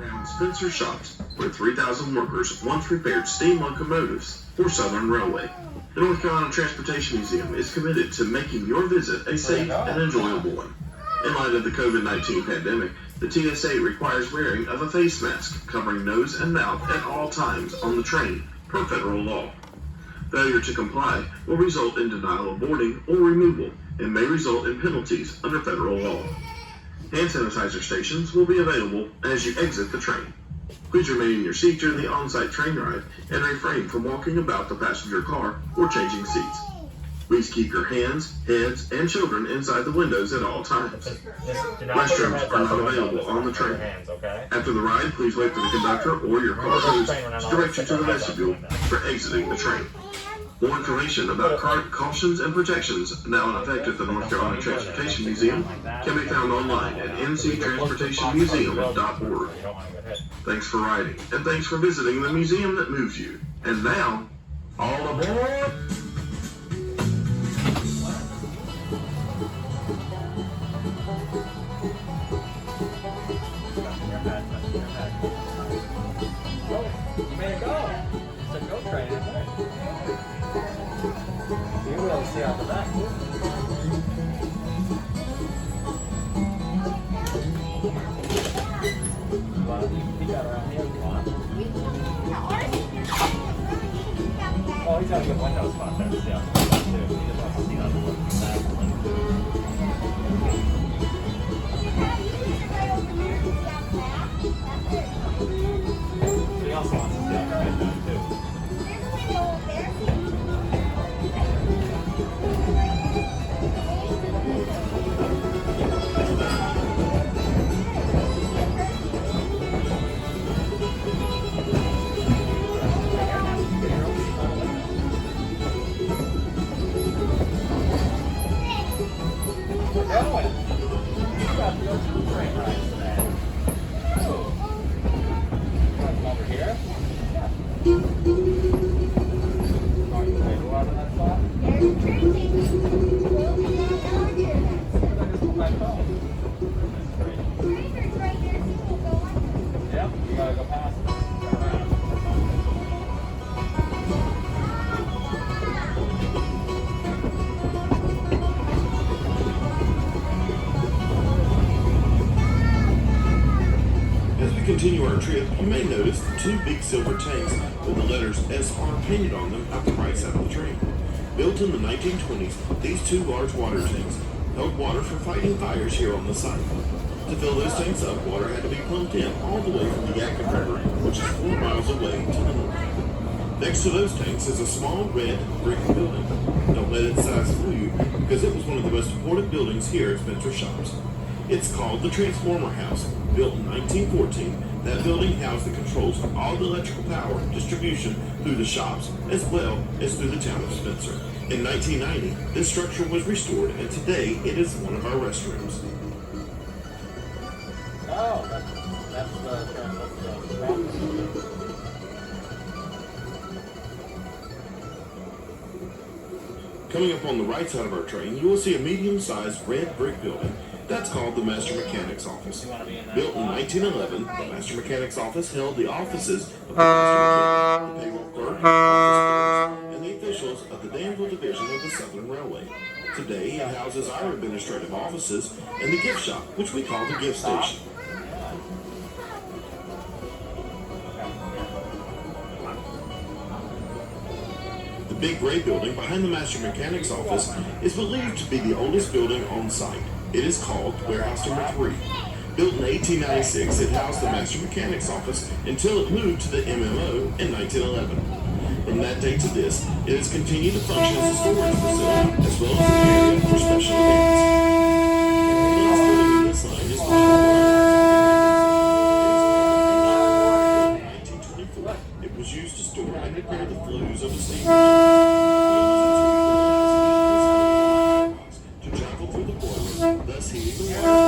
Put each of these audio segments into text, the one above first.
Around Spencer Shops, where 3,000 workers once repaired steam locomotives for Southern Railway. The North Carolina Transportation Museum is committed to making your visit a safe and enjoyable one. In light of the COVID-19 pandemic, the TSA requires wearing of a face mask covering nose and mouth at all times on the train, per federal law. Failure to comply will result in denial of boarding or removal and may result in penalties under federal law. Hand sanitizer stations will be available as you exit the train. Please remain in your seat during the on-site train ride and refrain from walking about the passenger car or changing seats. Please keep your hands, heads, and children inside the windows at all times. Restrooms are not available on the train. After the ride, please wait for the conductor or your car host to direct you to the vestibule for exiting the train. More information about current cautions and protections now in effect at the North Carolina Transportation Museum can be found online at nctransportationmuseum.org. Thanks for riding, and thanks for visiting the museum that moves you. And now, all aboard! You made it go. It's a go train, isn't it? You will see out the back. Well, he got around here if you want. Oh, he's got a good window spot there to see out the back too. He just wants to see out the back. He also wants to see out the right back too. Continue our trip, you may notice the two big silver tanks with the letters SR painted on them at the right side of the train. Built in the 1920s, these two large water tanks held water for fighting fires here on the site. To fill those tanks up, water had to be pumped in all the way from the Yakima River, which is 4 miles away to the north. Next to those tanks is a small red brick building. Don't let its size fool you, because it was one of the most important buildings here at Spencer Shops. It's called the Transformer House. Built in 1914, that building housed the controls for all the electrical power distribution through the shops as well as through the town of Spencer. In 1990, this structure was restored, and today it is one of our restrooms. Oh, that's the Coming up on the right side of our train, you will see a medium-sized red brick building. That's called the Master Mechanic's Office. Built in 1911, the Master Mechanic's Office held the offices of the Master Mechanic, the payroll clerk, office clerks, and the officials of the Danville Division of the Southern Railway. Today, it houses our administrative offices and the gift shop, which we call the gift station. The big gray building behind the Master Mechanic's Office is believed to be the oldest building on site. It is called Warehouse Number 3. Built in 1896, it housed the Master Mechanic's Office until it moved to the MMO in 1911. From that date to this, it has continued to function as a storage facility as well as an area for special events. The last building in this line is called 1924. It was used to store and repair the flues of a steamer. Thus heating the water.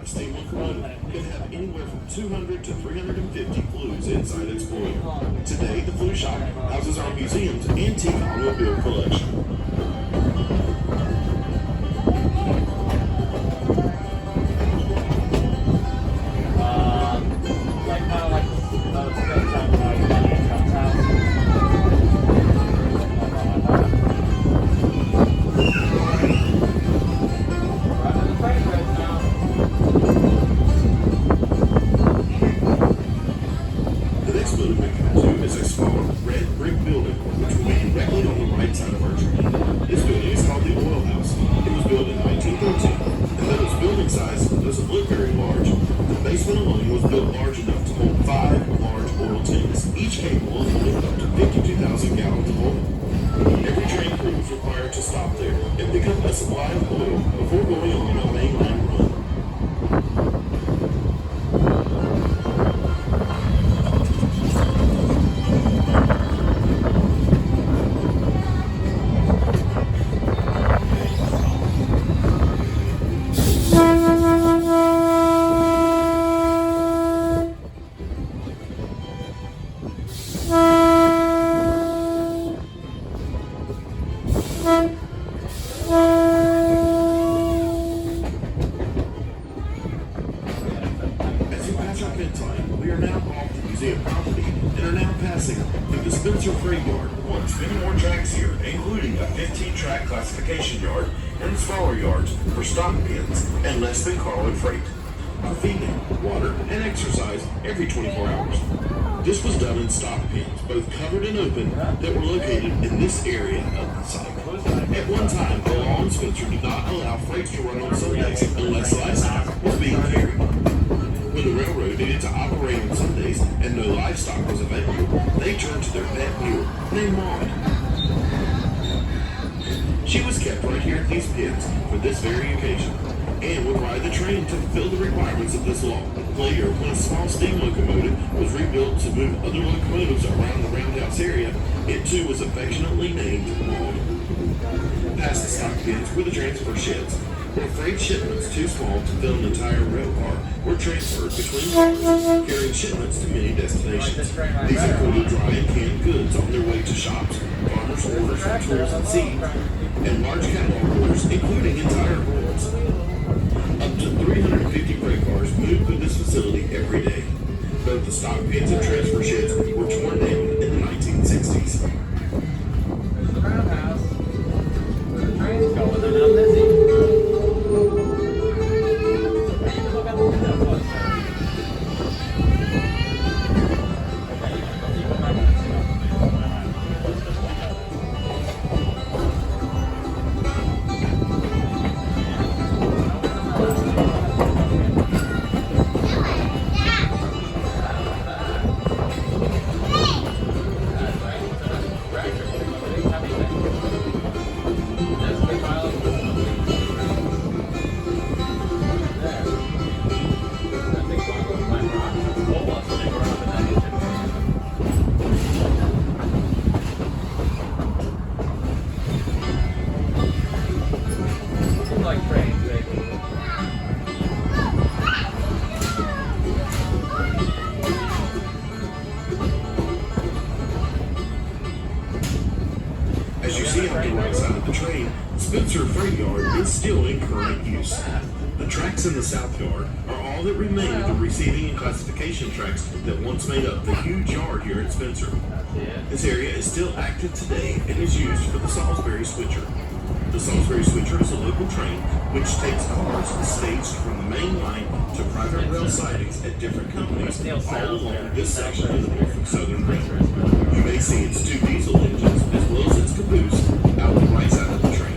A steam locomotive could have anywhere from 200 to 350 flues inside its boiler. Today, the flue shop houses our museum's antique automobile collection. doesn't look very large, the basement alone was built large enough to hold 5 large oil tanks, each capable of holding up to 52,000 gallons of oil. Every train crew was required to stop there and pick up a supply of oil before going on a mainline run. As you pass our pit line, we are now off the museum property and are now passing through the Spencer Freight Yard. Once many more tracks here, including a 15-track classification yard and smaller yards for stock pins and less than carload freight. For feeding, water, and exercise every 24 hours. This was done in stock pins, both covered and open, that were located in this area of the site. At one time, the law in Spencer did not allow freights to run on Sundays unless livestock was being carried. When the railroad needed to operate on Sundays and no livestock was available, they turned to their pet mule named Maud. She was kept right here at these pins for this very occasion and would ride the train to fulfill the requirements of this law. Later, when a small steam locomotive was rebuilt to move other locomotives around the roundhouse area, it too was affectionately named Maud. Past the stock pins were the transfer sheds, where freight shipments too small to fill an entire rail car were transferred between cars, carrying shipments to many destinations. These included dry and canned goods on their way to shops, farmers' orders for tools and seeds, and large catalog orders, including entire boards. Up to 350 freight cars moved through this facility every day. Both the stock pins and transfer sheds were torn down in the 1960s. There's the roundhouse. Where the trains go when they're not busy. As you see on the right side of the train, Spencer Freight Yard is still in current use. The tracks in the South Yard are all that remain of the receiving and classification tracks that once made up the huge yard here at Spencer. This area is still active today and is used for the Salisbury Switcher. The Salisbury Switcher is a local train which takes cars staged from the main line to private rail sidings at different companies all along this section of the Norfolk Southern Railroad. You may see its 2 diesel engines as well as its caboose out the right side of the train.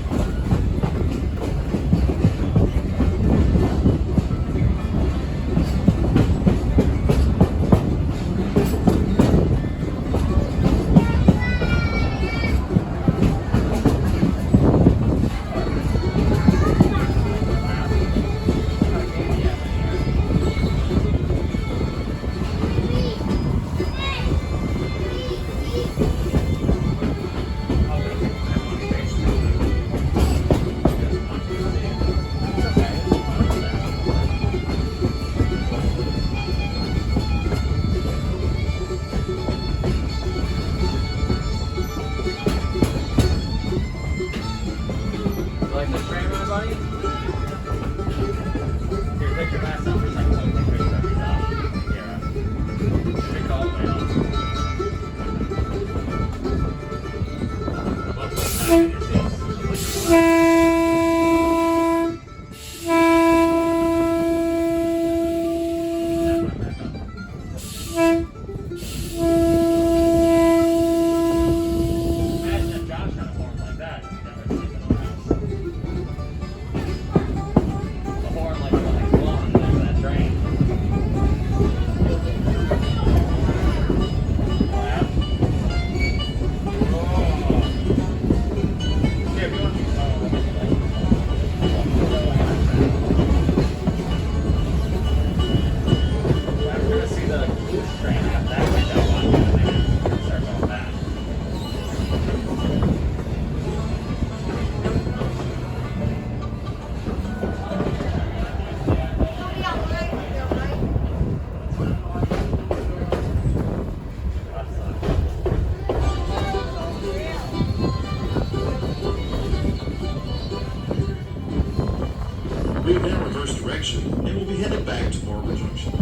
and we'll be headed back to Barber Junction.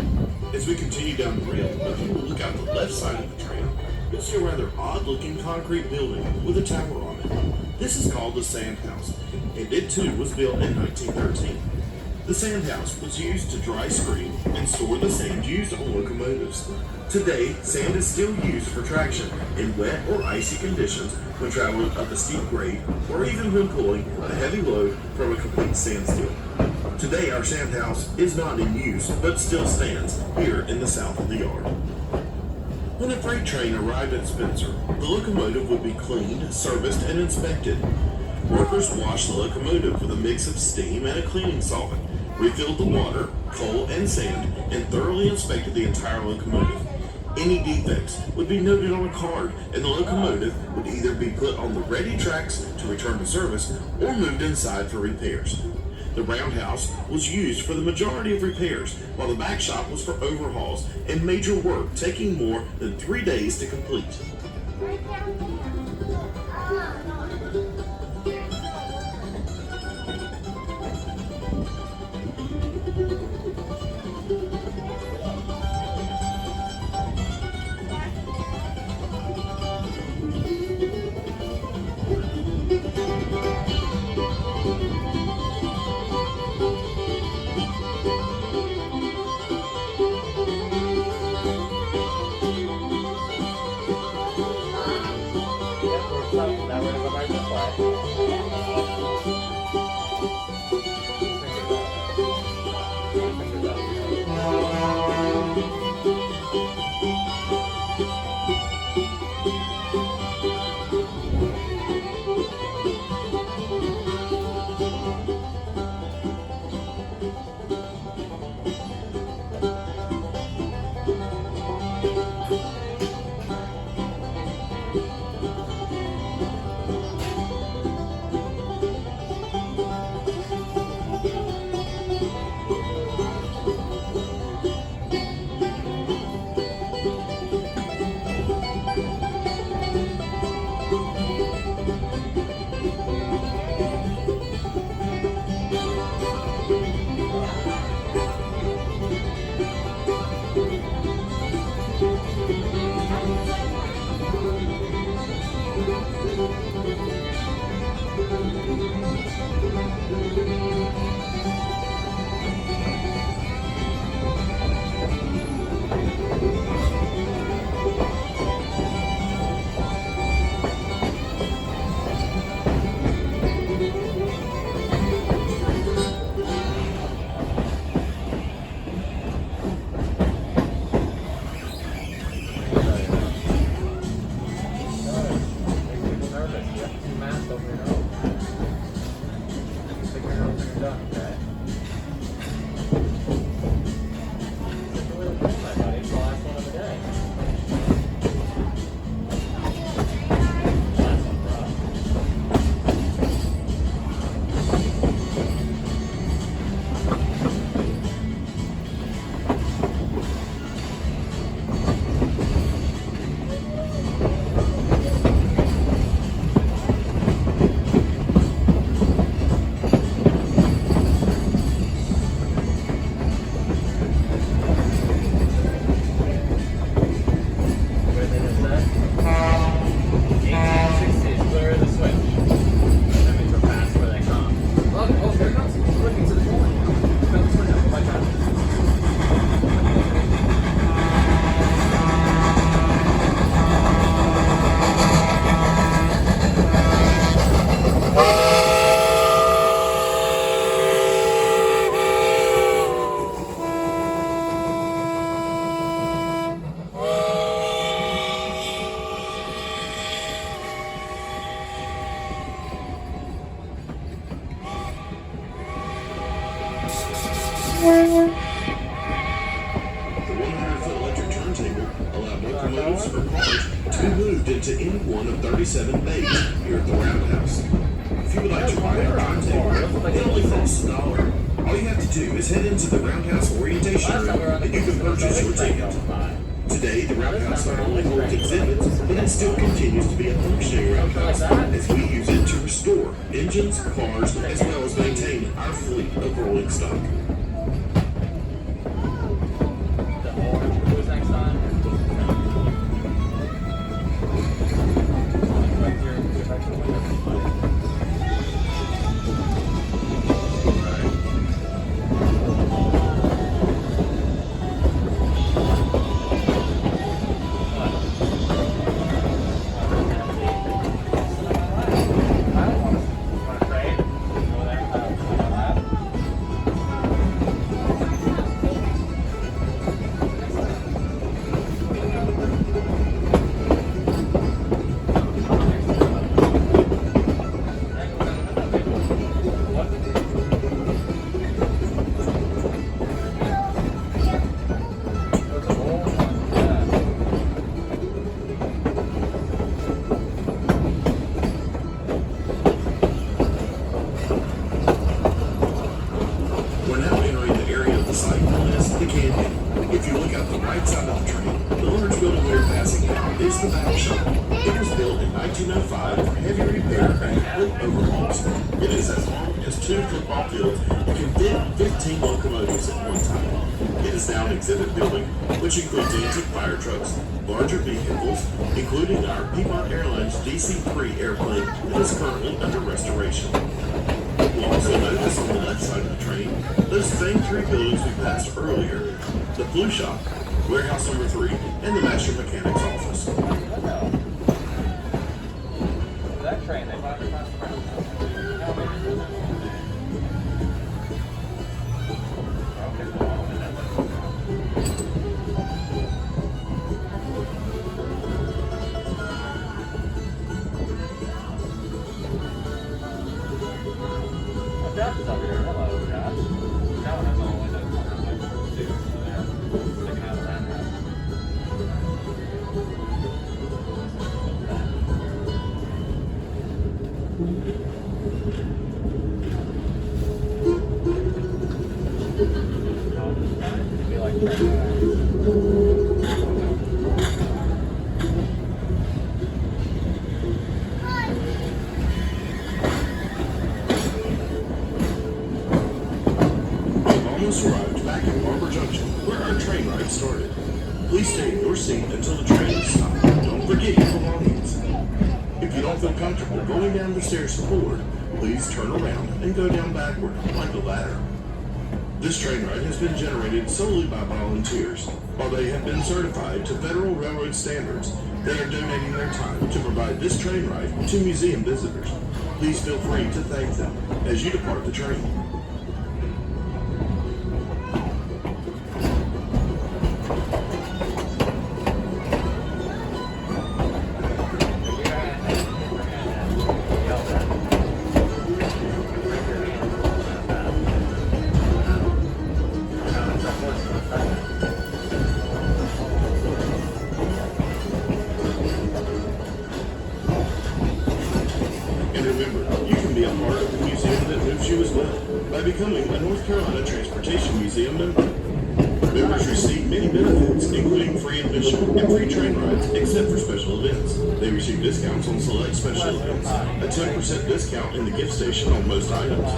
As we continue down the rail, if you will look out the left side of the train, you'll see a rather odd-looking concrete building with a tower on it. This is called the Sand House, and it too was built in 1913. The sand house was used to dry screen and store the sand used on locomotives. Today, sand is still used for traction in wet or icy conditions when traveling up a steep grade or even when pulling a heavy load from a complete standstill. Today, our sand house is not in use but still stands here in the south of the yard. When a freight train arrived at Spencer, the locomotive would be cleaned, serviced, and inspected. Workers washed the locomotive with a mix of steam and a cleaning solvent, refilled the water, coal, and sand, and thoroughly inspected the entire locomotive. Any defects would be noted on a card, and the locomotive would either be put on the ready tracks to return to service or moved inside for repairs. The roundhouse was used for the majority of repairs, while the back shop was for overhauls and major work taking more than 3 days to complete. Now we're gonna go back this way. The 100-foot electric turntable allowed locomotives or cars to be moved into any one of 37 bays here at the Roundhouse. If you would like to ride our turntable, it only costs $1. All you have to do is head into the Roundhouse orientation room and you can purchase your ticket. Today, the Roundhouse not only holds exhibits, but it still continues to be a functioning roundhouse as we use it to restore engines, cars, as well as maintain our fleet of rolling stock. sight known as the canyon. If you look out the right side of the train, the large building we're passing now is the back shop. It was built in 1905 for heavy repair and complete overhauls. It is as long as 2 football fields and can fit 15 locomotives at one time. It is now an exhibit building, which includes antique fire trucks, larger vehicles, including our Piedmont Airlines DC-3 airplane that is currently under restoration. You'll also notice on the left side of the train, those same 3 buildings we passed earlier, the Blue Shop, Warehouse Number 3, and the Master Mechanic's office. That train, they bought it across the road. Josh is over here. Hello, Josh. That one has all the windows too. So they're sticking out of that house. It'd be like train. Almost arrived back at Barber Junction, where our train ride started. Please stay in your seat until the train is stopped. Don't forget your belongings. If you don't feel comfortable going down the stairs forward, please turn around and go down backward, like a ladder. This train ride has been generated solely by volunteers. While they have been certified to Federal Railroad standards, they are donating their time to provide this train ride to museum visitors. Please feel free to thank them as you depart the train. And remember, you can be a part of the museum that moves you as well by becoming a North Carolina Transportation Museum member. Members receive many benefits, including free admission and free train rides, except for special events. They receive discounts on select special events, a 10% discount in the gift station on most items,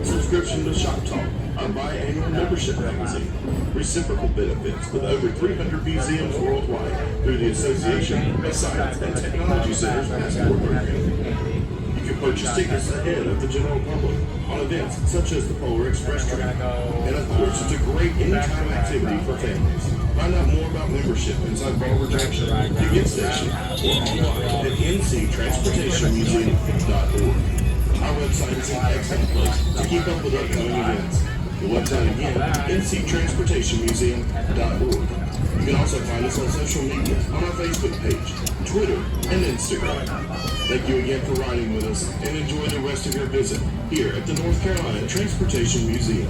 subscription to Shop Talk, our biannual membership magazine, reciprocal benefits with over 300 museums worldwide through the Association of Science and Technology Centers Passport Program. Purchase tickets ahead of the general public on events such as the Polar Express train. And of course, it's a great anytime activity for families. Find out more about membership inside Barber Junction, the gift station, or online at nctransportationmuseum.org. Our website is an excellent place to keep up with upcoming events. The website again, nctransportationmuseum.org. You can also find us on social media on our Facebook page, Twitter, and Instagram. Thank you again for riding with us, and enjoy the rest of your visit here at the North Carolina Transportation Museum.